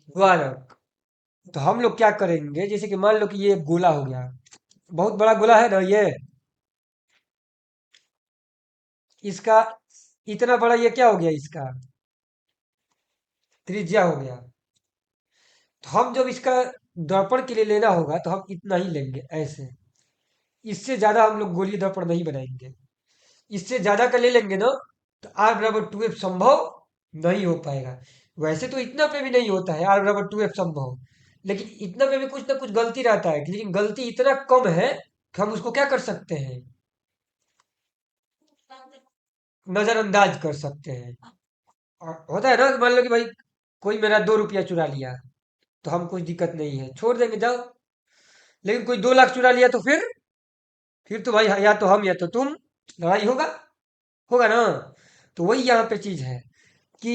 द्वारक। तो हम लोग क्या करेंगे, जैसे कि मान लो कि ये एक गोला हो गया, बहुत बड़ा गोला है ना ये, इसका इतना बड़ा ये क्या हो गया, इसका त्रिज्या हो गया। तो हम जब इसका दर्पण के लिए लेना होगा तो हम इतना ही लेंगे, ऐसे। इससे ज्यादा हम लोग गोलीय दर्पण नहीं बनाएंगे। इससे ज्यादा का ले लेंगे ना, तो आर बराबर टू एफ संभव नहीं हो पाएगा। वैसे तो इतना पे भी नहीं होता है आर बराबर टू एफ संभव, लेकिन इतना पे भी कुछ ना कुछ गलती रहता है। लेकिन गलती इतना कम है कि हम उसको क्या कर सकते हैं, नजरअंदाज कर सकते हैं। और होता है ना कि मान लो कि भाई कोई मेरा 2 रुपया चुरा लिया, तो हम कुछ दिक्कत नहीं है, छोड़ देंगे जाओ। लेकिन कोई 2 लाख चुरा लिया तो फिर तो भाई या तो हम या तो तुम, लड़ाई होगा, होगा ना। तो वही यहाँ पे चीज है कि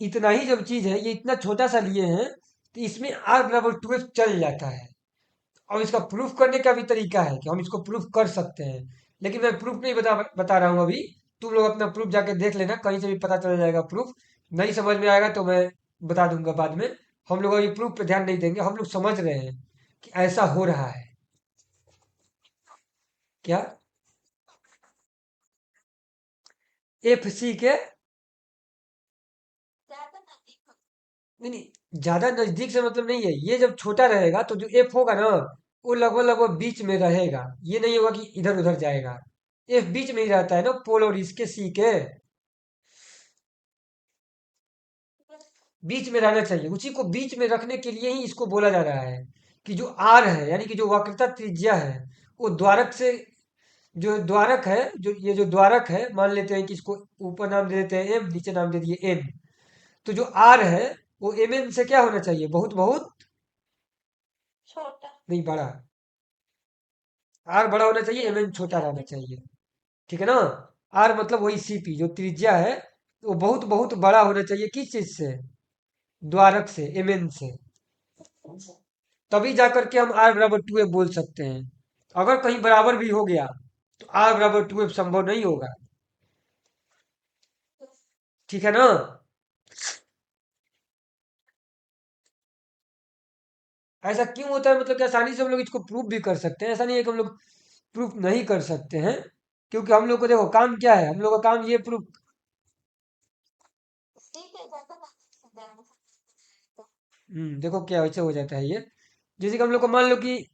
इतना ही जब चीज है, ये इतना छोटा सा लिए हैं, तो इसमें आर बराबर टू चल जाता है। और इसका प्रूफ करने का भी तरीका है कि हम इसको प्रूफ कर सकते हैं। लेकिन मैं प्रूफ नहीं बता रहा हूँ अभी। तुम लोग अपना प्रूफ जाके देख लेना, कहीं से भी पता चल जाएगा प्रूफ। नहीं समझ में आएगा तो मैं बता दूंगा बाद में। हम लोग अभी प्रूफ पे ध्यान नहीं देंगे, हम लोग समझ रहे हैं कि ऐसा हो रहा है। क्या? एफ सी के, ज्यादा नजदीक हो। नहीं नहीं, ज्यादा नजदीक से मतलब नहीं है। ये जब छोटा रहेगा तो जो एफ होगा ना, वो लगभग लगभग बीच में रहेगा। ये नहीं होगा कि इधर उधर जाएगा। एफ बीच में ही रहता है ना, पोल और इसके सी के बीच में रहना चाहिए। उसी को बीच में रखने के लिए ही इसको बोला जा रहा है कि जो आर है, यानी कि जो वक्रता त्रिज्या है, वो द्वारक से, जो द्वारक है, जो ये जो द्वारक है, मान लेते हैं कि इसको ऊपर नाम दे देते हैं एम, नीचे नाम दे दिए एन। तो जो आर है वो एम एन से क्या होना चाहिए, बहुत बहुत छोटा। नहीं, बड़ा। आर बड़ा होना चाहिए, एम एन छोटा रहना चाहिए। ठीक है ना? आर मतलब वही सीपी जो त्रिज्या है, वो बहुत बहुत बड़ा होना चाहिए किस चीज से? द्वारक से, एम एन से। तभी जाकर के हम आर बराबर टू एफ बोल सकते हैं। अगर कहीं बराबर भी हो गया तो आर बराबर टू एफ संभव नहीं होगा। ठीक है ना? ऐसा क्यों होता है, मतलब कि आसानी से हम लोग इसको प्रूव भी कर सकते हैं, ऐसा नहीं है कि हम लोग प्रूफ नहीं कर सकते हैं। क्योंकि हम लोग को देखो काम क्या है, हम लोग का काम ये प्रूफ। ठीक है जैसा ना देखो क्या वैसे हो जाता है ये। जैसे कि हम लोग को मान लो कि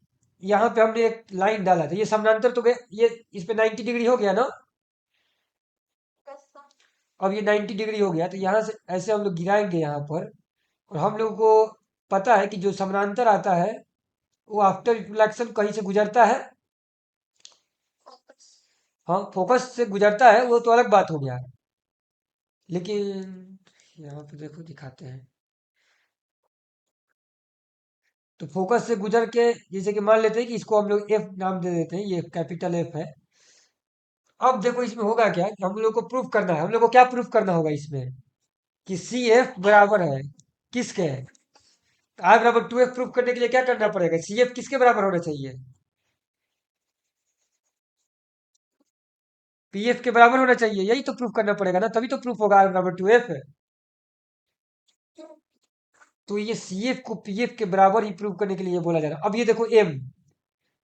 यहाँ पे हमने एक लाइन डाला था, ये समानांतर तो गए, ये इस पे 90 डिग्री हो गया ना। कैसा अब ये 90 डिग्री हो गया तो यहाँ से ऐसे हम लोग गिराएंगे यहाँ पर। और हम लोग को पता है कि जो समानांतर आता है वो आफ्टर रिफ्लेक्शन कहीं से गुजरता है। फोकस हाँ, फोकस से गुजरता है वो तो अलग बात हो गया। लेकिन यहाँ पे देखो दिखाते हैं। तो फोकस से गुजर के जैसे कि मान लेते हैं कि इसको हम लोग एफ नाम दे देते हैं, ये कैपिटल एफ है। अब देखो इसमें होगा क्या कि हम लोग को प्रूफ करना है, हम लोग को क्या प्रूफ करना होगा इसमें कि सी एफ बराबर है किसके? आर बराबर टू एफ प्रूफ करने के लिए क्या करना पड़ेगा, सी एफ किसके बराबर होना चाहिए? पी एफ के बराबर होना चाहिए, यही तो प्रूफ करना पड़ेगा ना, तभी तो प्रूफ होगा आर बराबर टू एफ। तो ये सी एफ को पी एफ के बराबर ही प्रूव करने के लिए ये बोला जा रहा है। अब ये देखो एम,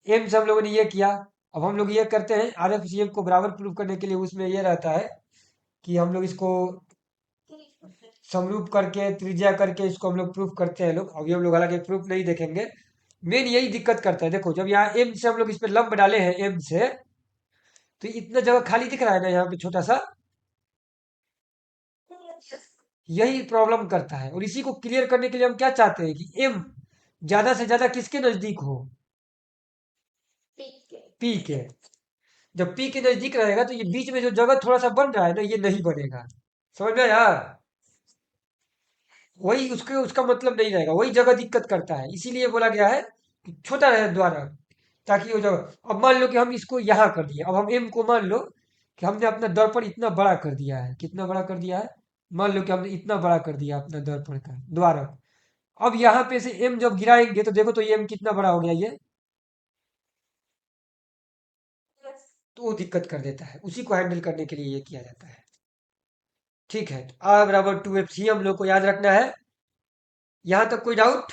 एम से हम लोगों ने ये किया। अब हम लोग ये करते हैं आर एफ सी एफ को बराबर प्रूव करने के लिए, उसमें ये रहता है कि हम लोग इसको समरूप करके त्रिज्या करके इसको हम लोग प्रूफ करते हैं लोग। अभी हम लोग हालांकि प्रूफ नहीं देखेंगे। मेन यही दिक्कत करता है, देखो जब यहाँ एम से हम लोग इस पे लंब डाले हैं एम से, तो इतना जगह खाली दिख रहा है ना यहाँ पे छोटा सा, यही प्रॉब्लम करता है। और इसी को क्लियर करने के लिए हम क्या चाहते हैं कि एम ज्यादा से ज्यादा किसके नजदीक हो, ठीक है पी के। जब पी के नजदीक रहेगा तो ये बीच में जो जगह थोड़ा सा बन रहा है ना, ये नहीं बनेगा। समझ में यार? वही उसके उसका मतलब नहीं रहेगा, वही जगह दिक्कत करता है, इसीलिए बोला गया है कि छोटा रहे द्वारा, ताकि वो जगह। अब मान लो कि हम इसको यहाँ कर दिए, अब हम एम को मान लो कि हमने अपना दर्पण इतना बड़ा कर दिया है, कितना बड़ा कर दिया है, मान लो कि हमने इतना बड़ा कर दिया अपना दर्पण का द्वारा। अब यहाँ पे से एम जब गिराएंगे तो देखो तो ये एम कितना बड़ा हो गया ये, यस तो वो दिक्कत कर देता है, उसी को हैंडल करने के लिए ये किया जाता है। ठीक है, तो आर बराबर टू एफ सी हम लोग को याद रखना है। यहाँ तक कोई डाउट?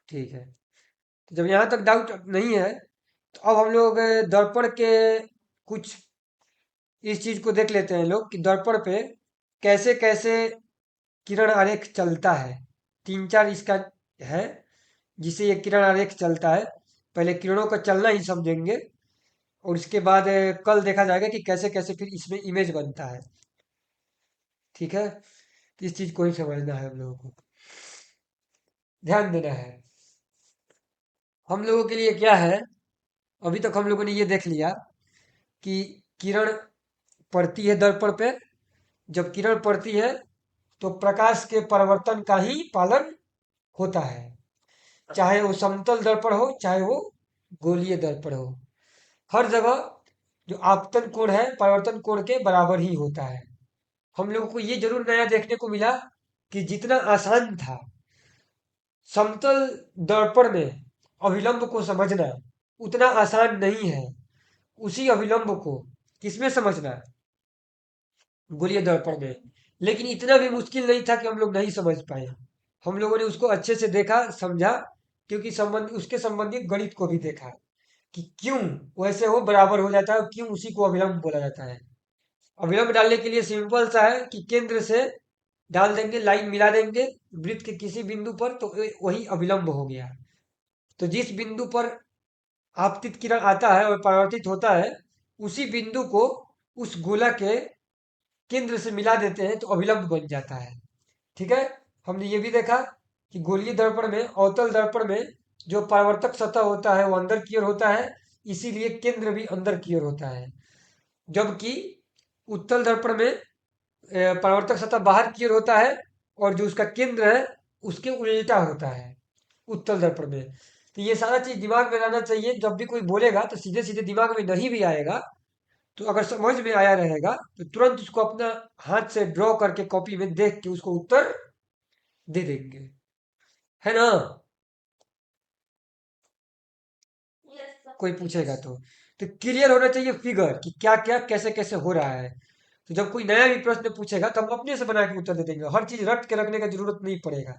ठीक है, तो जब यहाँ तक डाउट नहीं है तो अब हम लोग दर्पण के कुछ इस चीज को देख लेते हैं लोग कि दर्पण पे कैसे कैसे किरण आरेख चलता है। तीन चार इसका है जिसे ये किरण आरेख चलता है। पहले किरणों का चलना ही समझेंगे और इसके बाद कल देखा जाएगा कि कैसे कैसे फिर इसमें इमेज बनता है। ठीक है, तो इस चीज को ही समझना है हम लोगों को, ध्यान देना है। हम लोगों के लिए क्या है, अभी तक हम लोगों ने ये देख लिया कि किरण पड़ती है दर्पण पे। जब किरण पड़ती है तो प्रकाश के परिवर्तन का ही पालन होता है, चाहे वो समतल दर्पण हो चाहे वो गोलीय दर्पण हो। हर जगह जो आपतन कोण है परिवर्तन कोण के बराबर ही होता है। हम लोगों को ये जरूर नया देखने को मिला कि जितना आसान था समतल दर्पण में अभिलंब को समझना, उतना आसान नहीं है उसी अभिलंब को किसमें समझना, गोलीय दर्पण में। लेकिन इतना भी मुश्किल नहीं था कि हम लोग नहीं समझ पाए। हम लोगों ने उसको अच्छे से देखा समझा, क्योंकि संबंध उसके संबंधित गणित को भी देखा कि क्यों वैसे वो बराबर हो जाता है और क्यों उसी को अविलंब बोला जाता है। अविलंब डालने के लिए सिंपल सा है कि केंद्र से डाल देंगे, लाइन मिला देंगे वृत्त के किसी बिंदु पर, तो वही अविलंब हो गया। तो जिस बिंदु पर आपतित किरण आता है और परावर्तित होता है, उसी बिंदु को उस गोला के केंद्र से मिला देते हैं तो अभिलंब बन जाता है। ठीक है, हमने ये भी देखा कि गोलीय दर्पण में अवतल दर्पण में जो परावर्तक सतह होता है वो अंदर की ओर होता है, इसीलिए केंद्र भी अंदर की ओर होता है। जबकि उत्तल दर्पण में परावर्तक सतह बाहर की ओर होता है और जो उसका केंद्र है उसके उल्टा होता है उत्तल दर्पण में। तो ये सारा चीज दिमाग में रहना चाहिए, जब भी कोई बोलेगा तो सीधे सीधे दिमाग में नहीं भी आएगा तो अगर समझ में आया रहेगा तो तुरंत उसको अपना हाथ से ड्रॉ करके कॉपी में देख के उसको उत्तर दे देंगे। है ना? Yes, sir. कोई पूछेगा तो क्लियर होना चाहिए फिगर कि क्या क्या कैसे कैसे हो रहा है। तो जब कोई नया भी प्रश्न पूछेगा तो हम अपने से बना के उत्तर दे देंगे, हर चीज रट के रखने का जरूरत नहीं पड़ेगा।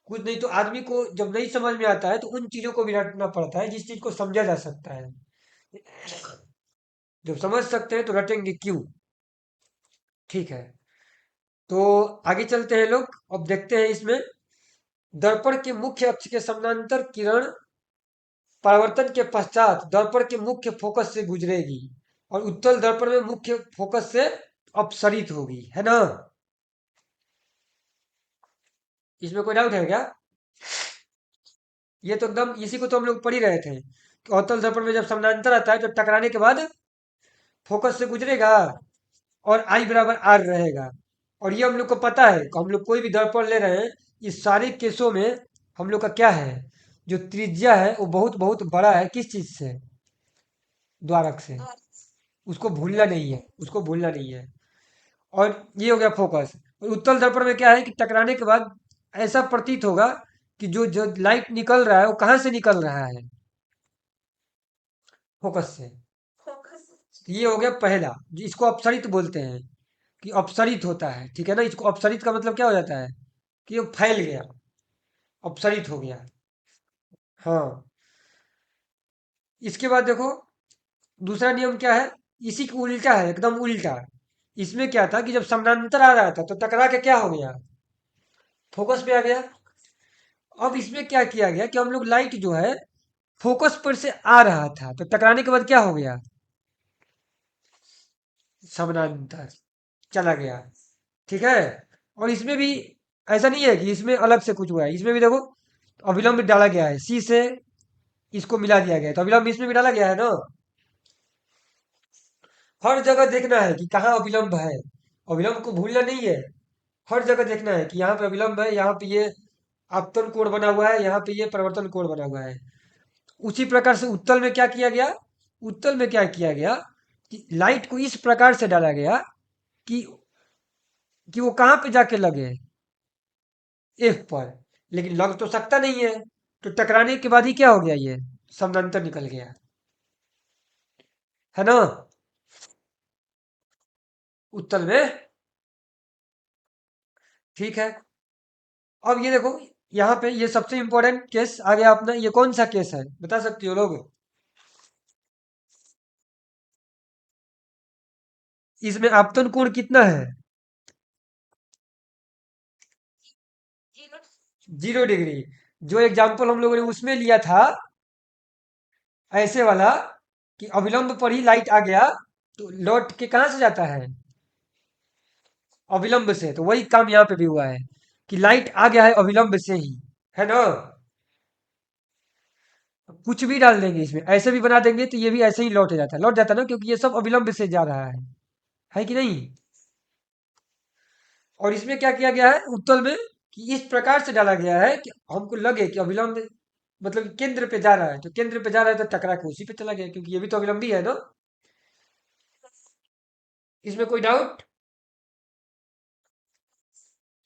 कुछ नहीं तो आदमी को जब नहीं समझ में आता है तो उन चीजों को भी रटना पड़ता है जिस चीज को समझा जा सकता है। जब समझ सकते हैं तो रटेंगे क्यों? ठीक है, तो आगे चलते हैं लोग। अब देखते हैं इसमें दर्पण के मुख्य अक्ष के समानांतर किरण परावर्तन के पश्चात दर्पण के मुख्य फोकस से गुजरेगी और उत्तल दर्पण में मुख्य फोकस से अपसरित होगी, है ना? इसमें कोई डाउट है क्या? ये तो एकदम इसी को तो हम लोग पढ़ ही रहे थे कि अवतल दर्पण में जब समानांतर आता है तो टकराने के बाद फोकस से गुजरेगा और आई बराबर आर रहेगा। और ये हम लोग को पता है कि हम लोग कोई भी दर्पण ले रहे हैं, इस सारे केसों में हम लोग का क्या है, जो त्रिज्या है वो बहुत बहुत बड़ा है, किस चीज से? द्वारक से। उसको भूलना नहीं है, उसको भूलना नहीं है। और ये हो गया फोकस। और उत्तल दर्पण में क्या है कि टकराने के बाद ऐसा प्रतीत होगा कि जो जो लाइट निकल रहा है वो कहाँ से निकल रहा है? फोकस से। Focus. तो ये हो गया पहला, जो इसको अपसरित बोलते हैं, कि अपसरित होता है, ठीक है ना? इसको अपसरित का मतलब क्या हो जाता है कि वो फैल गया, अपसरित हो गया। हाँ, इसके बाद देखो दूसरा नियम क्या है, इसी के उल्टा है, एकदम उल्टा। इसमें क्या था कि जब समानांतर आ रहा था तो टकरा के क्या हो गया, फोकस पे आ गया। अब इसमें क्या किया गया कि हम लोग लाइट जो है फोकस पर से आ रहा था तो टकराने के बाद क्या हो गया, समानांतर चला गया, ठीक है? और इसमें भी ऐसा नहीं है कि इसमें अलग से कुछ हुआ है, इसमें भी देखो अविलंब डाला गया है, सी से इसको मिला दिया गया है, तो अविलंब इसमें भी डाला गया है ना। हर जगह देखना है कि कहाँ अविलंब है, अविलंब को भूलना नहीं है। हर जगह देखना है कि यहाँ पे अविलंब है, यहाँ पे ये आपतन कोण बना हुआ है, यहाँ पे ये परिवर्तन कोण बना हुआ है। उसी प्रकार से उत्तल में क्या किया गया, उत्तल में क्या किया गया कि लाइट को इस प्रकार से डाला गया कि वो कहाँ पे जाके लगे, एफ पर। लेकिन लग तो सकता नहीं है, तो टकराने के बाद ही क्या हो गया, ये समानांतर निकल गया, है ना? उत्तल में। ठीक है, अब ये देखो यहाँ पे ये सबसे इंपॉर्टेंट केस आ गया अपना, ये कौन सा केस है बता सकते हो लोग? इसमें आपतन कोण कितना है? Zero. 0 डिग्री। जो एग्जाम्पल हम लोगों ने उसमें लिया था ऐसे वाला, कि अविलंब पर ही लाइट आ गया तो लौट के कहाँ से जाता है, अविलंब से। तो वही काम यहाँ पे भी हुआ है कि लाइट आ गया है अविलंब से ही, है ना? कुछ भी डाल देंगे इसमें, ऐसे भी बना देंगे तो ये भी ऐसे ही लौट जाता है, लौट जाता है ना, क्योंकि ये सब अविलंब से जा रहा है कि नहीं? और इसमें क्या किया गया है उत्तल में कि इस प्रकार से डाला गया है कि हमको लगे कि अविलंब मतलब केंद्र पे जा रहा है, तो केंद्र पे जा रहा है तो टकरा के उसी पे चला गया, क्योंकि ये भी तो अविलंबी है ना। इसमें कोई डाउट?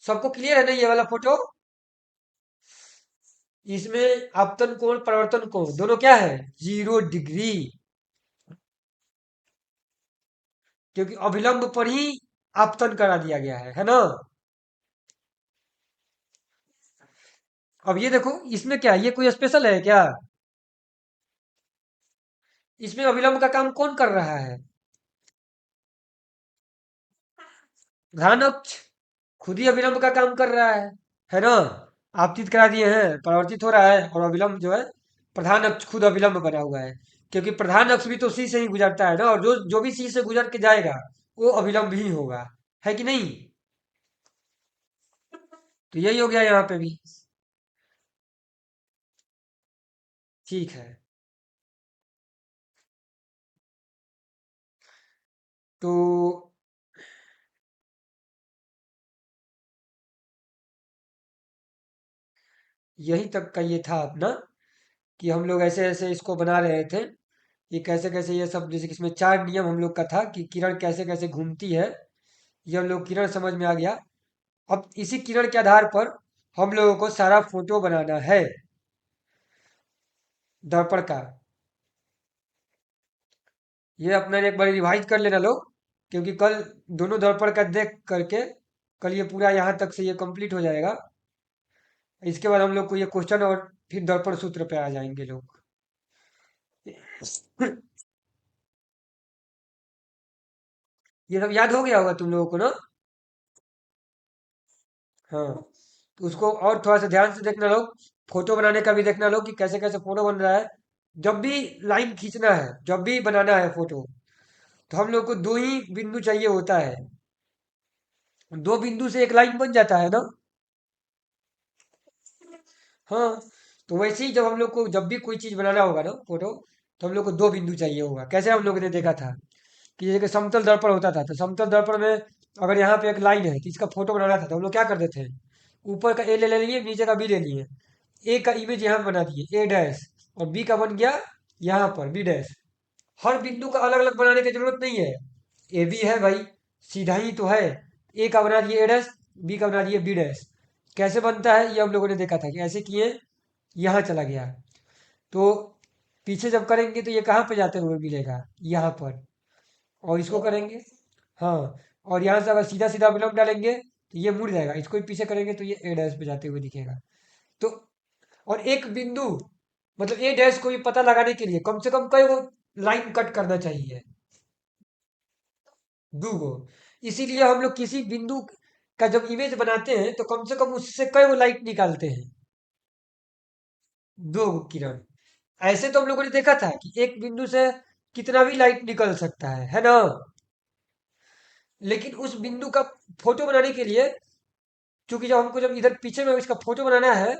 सबको क्लियर है ना ये वाला फोटो? इसमें आपतन कोण परिवर्तन कोण दोनों क्या है, 0 डिग्री, क्योंकि अविलंब पर ही आपतन करा दिया गया है ना? अब ये देखो इसमें क्या है, ये कोई स्पेशल है क्या? इसमें अविलंब का काम कौन कर रहा है, प्रधान अक्ष खुद ही अविलंब का काम कर रहा है ना? आपतित करा दिए हैं, परावर्तित हो रहा है, और अविलंब जो है प्रधान अक्ष खुद अविलंब बना हुआ है, क्योंकि प्रधान अक्ष भी तो सी से ही गुजरता है ना, और जो जो भी सी से गुजर के जाएगा वो अविलंब ही होगा, है कि नहीं? तो यही हो गया यहाँ पे भी। ठीक है, तो यही तक का ये था अपना, कि हम लोग ऐसे ऐसे इसको बना रहे थे, ये कैसे कैसे ये सब, जैसे कि इसमें 4 नियम हम लोग का था कि किरण कैसे कैसे घूमती है, ये हम लोग किरण समझ में आ गया। अब इसी किरण के आधार पर हम लोगों को सारा फोटो बनाना है दर्पण का। ये अपना एक बार रिवाइज कर लेना लोग, क्योंकि कल दोनों दर्पण का देख करके कल ये पूरा यहाँ तक से ये कंप्लीट हो जाएगा। इसके बाद हम लोग को ये क्वेश्चन और फिर दर्पण सूत्र पे आ जाएंगे लोग। ये सब याद हो गया होगा तुम लोगों को ना। हाँ, तो उसको और थोड़ा सा ध्यान से देखना लोग। फोटो बनाने का भी देखना लोग कि कैसे कैसे फोटो बन रहा है। जब भी लाइन खींचना है, जब भी बनाना है फोटो, तो हम लोग को दो ही बिंदु चाहिए होता है। दो बिंदु से एक लाइन बन जाता है ना। हाँ, तो वैसे ही जब हम लोग को जब भी कोई चीज बनाना होगा ना फोटो, तो हम लोग को दो बिंदु चाहिए होगा। कैसे हम लोगों ने देखा था कि जैसे कि समतल दर्पण होता था, तो समतल दर्पण में अगर यहाँ पे एक लाइन है तो इसका फोटो बनाना था, तो हम लोग क्या करते थे, ऊपर का ए ले लिए, नीचे का बी ले लिए। ए का इमेज यहाँ बना दिए ए डैश, और बी का बन गया यहाँ पर बी डैश। हर बिंदु का अलग अलग बनाने की जरूरत नहीं है। ए बी है भाई, सीधा ही तो है। ए का बना दिए ए डैश, बी का बना दिए बी डैश। कैसे बनता है ये हम लोगों ने देखा था कि ऐसे किए, यहाँ चला गया। तो पीछे जब करेंगे तो ये कहाँ पे जाते हुए मिलेगा, यहाँ पर। और इसको करेंगे, हाँ, और यहाँ से अगर सीधा सीधा विलोम डालेंगे तो ये मुड़ जाएगा। इसको भी पीछे करेंगे तो ये ए डैश पे जाते हुए दिखेगा। तो और एक बिंदु मतलब ए डैश को भी पता लगाने के लिए कम से कम कई वो लाइन कट करना चाहिए, दो गो। इसीलिए हम लोग किसी बिंदु का जब इमेज बनाते हैं तो कम से कम उससे कई वो लाइट निकालते हैं, दो किरण। ऐसे तो हम लोगों ने देखा था कि एक बिंदु से कितना भी लाइट निकल सकता है ना। लेकिन उस बिंदु का फोटो बनाने के लिए, क्योंकि जब हमको जब इधर पीछे में इसका फोटो बनाना है,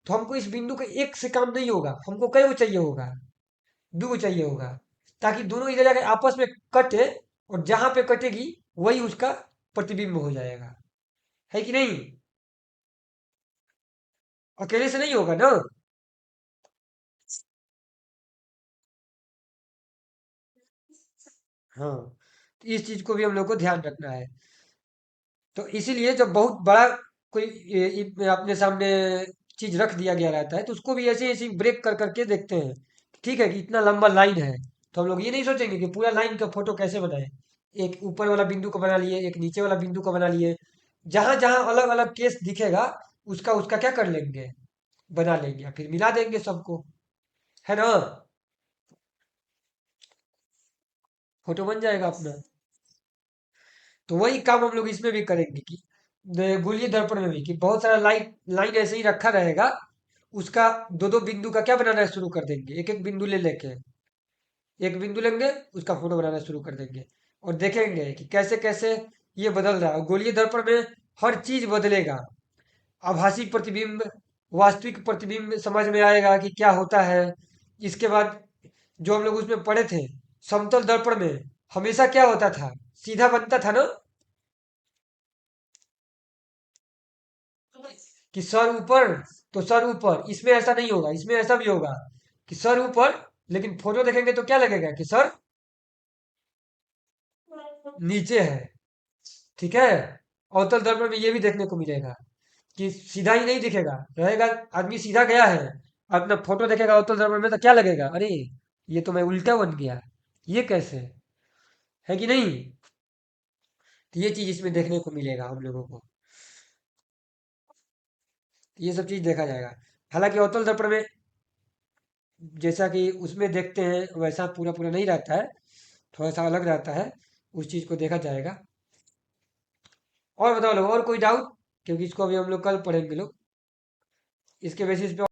तो हमको इस बिंदु का एक से काम नहीं होगा, हमको कई वो चाहिए होगा, दो को चाहिए होगा, ताकि दोनों इधर जाके आपस में कटे, और जहां पे कटेगी वही उसका प्रतिबिंब हो जाएगा। है कि नहीं? अकेले से नहीं होगा ना। हाँ, तो इस चीज को भी हम लोग को ध्यान रखना है। तो इसीलिए जब बहुत बड़ा कोई अपने सामने चीज रख दिया गया रहता है, तो उसको भी ऐसे ऐसे ब्रेक कर करके देखते हैं। ठीक है कि इतना लंबा लाइन है, तो हम लोग ये नहीं सोचेंगे कि पूरा लाइन का फोटो कैसे बनाए। एक ऊपर वाला बिंदु को बना लिए, एक नीचे वाला बिंदु को बना लिए। जहां जहां अलग अलग केस दिखेगा, उसका उसका क्या कर लेंगे, बना लेंगे, फिर मिला देंगे सबको। है ना? फोटो बन जाएगा अपना। तो वही काम हम लोग इसमें भी करेंगे कि गोलीय दर्पण में भी, कि बहुत सारा लाइन लाइन ऐसे ही रखा रहेगा। उसका दो दो बिंदु का क्या बनाना शुरू कर देंगे, एक एक बिंदु ले लेके, एक बिंदु लेंगे, उसका फोटो बनाना शुरू कर देंगे। और देखेंगे कि कैसे कैसे ये बदल रहा है। गोलीय दर्पण में हर चीज बदलेगा। आभासी प्रतिबिंब, वास्तविक प्रतिबिंब समझ में आएगा कि क्या होता है। इसके बाद जो हम लोग उसमें पढ़े थे, समतल दर्पण में हमेशा क्या होता था, सीधा बनता था ना, कि सर ऊपर तो सर ऊपर। इसमें ऐसा नहीं होगा, इसमें ऐसा भी होगा कि सर ऊपर, लेकिन फोटो देखेंगे तो क्या लगेगा कि सर नीचे है। ठीक है। अवतल दर्पण में ये भी देखने को मिलेगा कि सीधा ही नहीं दिखेगा, रहेगा आदमी सीधा गया है, अपना फोटो देखेगा अवतल दर्पण में तो क्या लगेगा, अरे ये तो मैं उल्टा बन गया, ये कैसे, है कि नहीं? तो ये चीज इसमें देखने को मिलेगा हम लोगों को। ये सब चीज देखा जाएगा। हालांकि अवतल दर्पण में जैसा कि उसमें देखते हैं वैसा पूरा पूरा नहीं रहता है, थोड़ा सा अलग रहता है। उस चीज को देखा जाएगा। और बताओ लोग, और कोई डाउट? क्योंकि इसको अभी हम लोग कल पढ़ेंगे लोग, इसके बेसिस पे